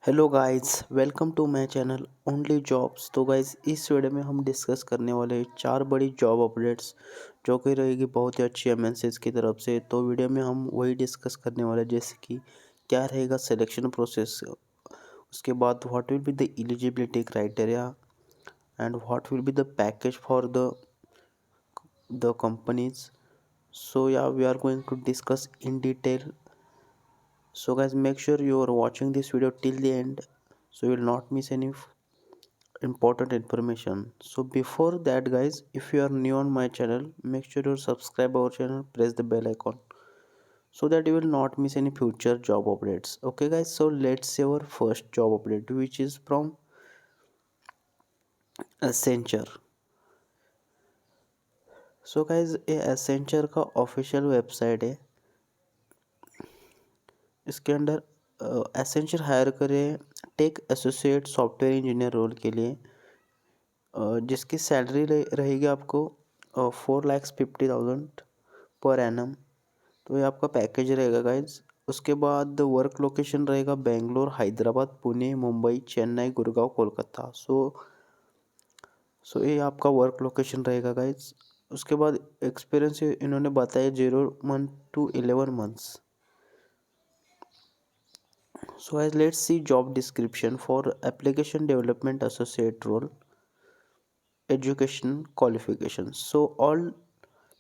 Hello guys, welcome to my channel only jobs. तो guys, इस video में हम डिस्कस करने वाले हैं चार बड़ी जॉब अपडेट्स जो कि रहेगी बहुत ही अच्छी एमएनसीज की तरफ से। तो वीडियो में हम वही डिस्कस करने वाले हैं, जैसे कि क्या रहेगा सिलेक्शन प्रोसेस, उसके बाद what will be the eligibility criteria and what will be the package for the companies. So yeah, we are going to discuss in detail. So guys, make sure you are watching this video till the end so you will not miss any important information. So before that guys, if you are new on my channel, make sure you subscribe our channel, press the bell icon so that you will not miss any future job updates. Okay guys, so let's see our first job update, which is from Accenture. So guys, ये Accenture का official website है। इसके अंदर Accenture hire करे tech associate software engineer role के लिए, जिसकी salary रहेगी आपको 4,50,000 पर एनम। तो ये आपका पैकेज रहेगा गाइज। उसके बाद वर्क लोकेशन रहेगा बेंगलोर, हैदराबाद, पुणे, मुंबई, चेन्नई, गुड़गांव, कोलकाता। सो ये आपका वर्क लोकेशन रहेगा गाइज। उसके बाद एक्सपीरियंस इन्होंने बताया 0 month to 11 months। So guys, let's see job description for application development associate role. Education qualifications. So all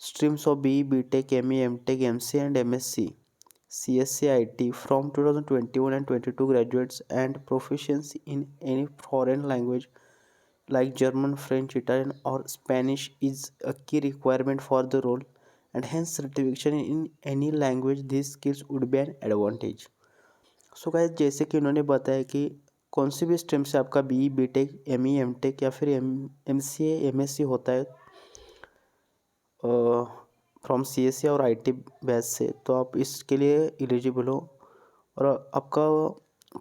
streams of BE, BTech, ME, MTech, MC and MSc, CSC, IT from 2021 and 22 graduates and proficiency in any foreign language like German, French, Italian or Spanish is a key requirement for the role, and hence certification in any language these skills would be an advantage. So guys, जैसे कि उन्होंने बताया कि कौन सी भी stream से आपका B B tech, M E, M tech या फिर M C M S C होता है फ्रॉम सी एस सी और आई टी बैच से, तो आप इसके लिए एलिजिबल हो। और आपका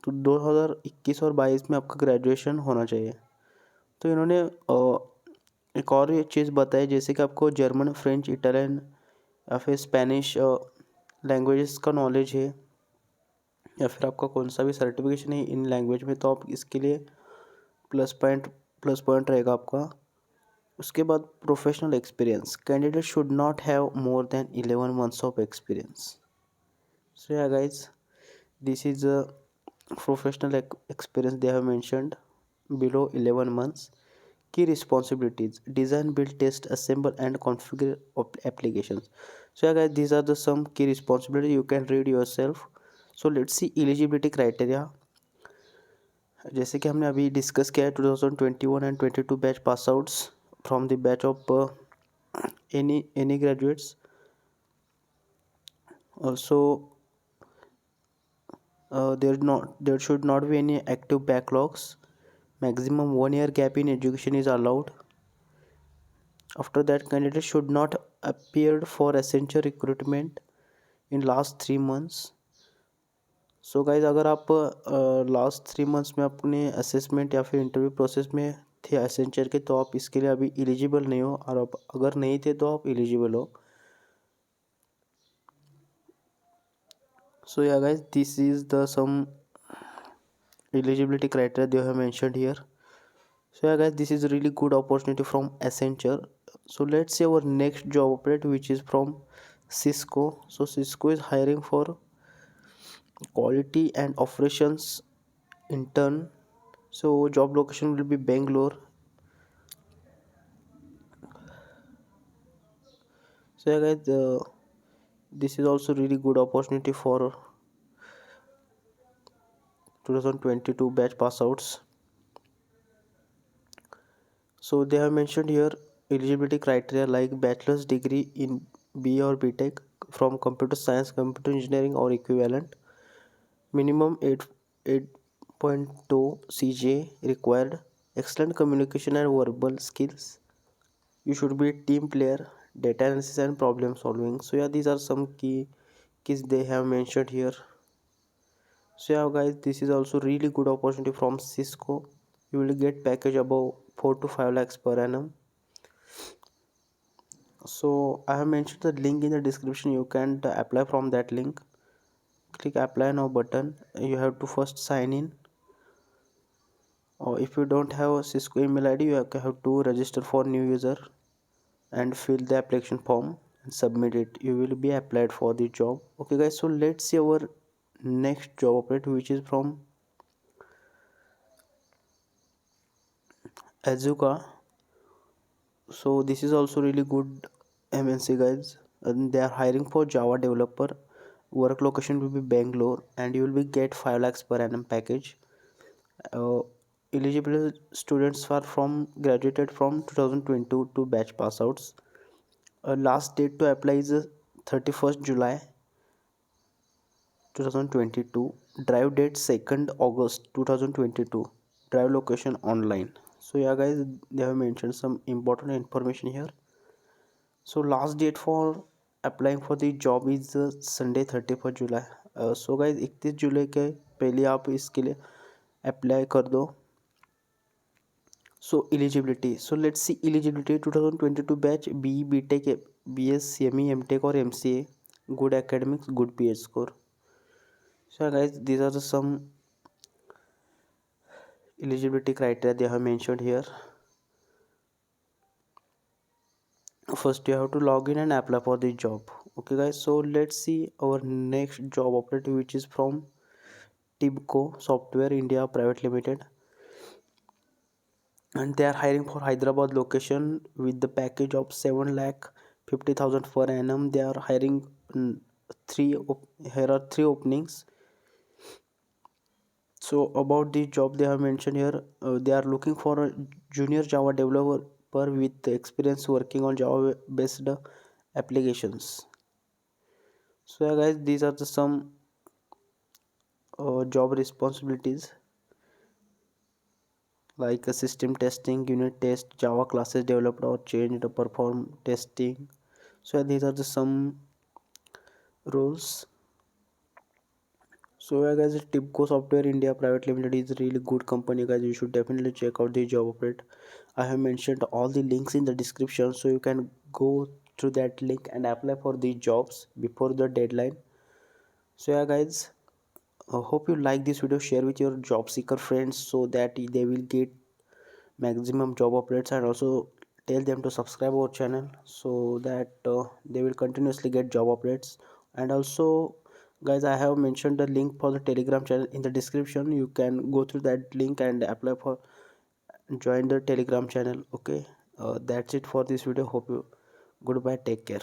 तो 2021 और 22 में आपका ग्रेजुएशन होना चाहिए। तो इन्होंने एक और ये चीज़ बताई, जैसे कि आपको जर्मन, फ्रेंच, इटालियन या फिर स्पेनिश लैंग्वेजेस का नॉलेज है, या फिर आपका कौन सा भी सर्टिफिकेशन है इन लैंग्वेज में, तो आप इसके लिए प्लस पॉइंट रहेगा आपका। उसके बाद professional experience, candidate should not have more than 11 months of experience. So yeah guys, this is a professional experience they have mentioned below 11 months. Key responsibilities: design, build, test, assemble and configure applications. So yeah guys, these are the some key responsibilities you can read yourself. So let's see eligibility criteria. जैसे कि हमने अभी discuss किया है, 2021 and 22 batch pass outs from the batch of any graduates. Also there should not be any active backlogs. Maximum 1 year gap in education is allowed. After that, candidate should not appeared for essential recruitment in last 3 months. So guys, अगर आप last 3 months में अपने assessment या फिर interview process में थे Accenture के, तो आप इसके लिए अभी एलिजिबल नहीं हो, और आप अगर नहीं थे तो आप एलिजिबल हो। So yeah guys, this is the some eligibility criteria they have mentioned here. So yeah guys, this is a really good opportunity from Accenture. So let's see our next job update, which is from Cisco. So Cisco is hiring for quality and operations intern. So job location will be Bangalore. So yeah guys, this is also really good opportunity for 2022 batch pass outs. So they have mentioned here eligibility criteria like bachelor's degree in B or B Tech from computer science, computer engineering or equivalent. Minimum 8.2 CJ required. Excellent communication and verbal skills. You should be a team player, data analysis and problem solving. So yeah, these are some keys they have mentioned here. So yeah guys, this is also really good opportunity from Cisco. You will get package above 4 to 5 lakhs per annum. So I have mentioned the link in the description. You can apply from that link. Click apply now button. You have to first sign in. or if you don't have a Cisco email ID, you have to register for new user and fill the application form and submit it. You will be applied for the job. Okay guys, so let's see our next job opportunity, which is from Azuka. So this is also really good MNC guys, and they are hiring for Java developer. Work location will be Bangalore, and you will be get 5 lakhs per annum package. uh, Eligible students are from graduated from 2022 to batch pass outs. Last date to apply is 31st July 2022. Drive date 2nd August 2022. Drive location online. So yeah guys, they have mentioned some important information here. So last date for applying for the job is Sunday 31st July. So guys 31 जुलाई के पहले आप इसके लिए apply कर दो. So eligibility. So let's see eligibility. 2022 batch BE BTech BS CME MTech or MCA. Good academics, good PH score. So guys, these are the some eligibility criteria they have mentioned here. First you have to log in and apply for the job. Okay guys, so let's see our next job opportunity, which is from Tibco Software India Private Limited, and they are hiring for Hyderabad location with the package of 7 lakh 50,000 per annum. They are hiring here are three openings. So about the job they have mentioned here, they are looking for a junior Java developer with experience working on Java based applications. So yeah guys, these are the some job responsibilities like a system testing, unit test, Java classes developed or changed, perform testing. So yeah, these are the some roles. So yeah guys, Tipco Software India Private Limited is a really good company guys. You should definitely check out the job operate. I have mentioned all the links in the description, so you can go through that link and apply for the jobs before the deadline. So yeah guys, hope you like this video. Share with your job seeker friends so that they will get maximum job updates, and also tell them to subscribe our channel so that they will continuously get job updates. And also guys, I have mentioned the link for the Telegram channel in the description. You can go through that link and apply for join the Telegram channel. Okay, that's it for this video. Hope you goodbye, take care.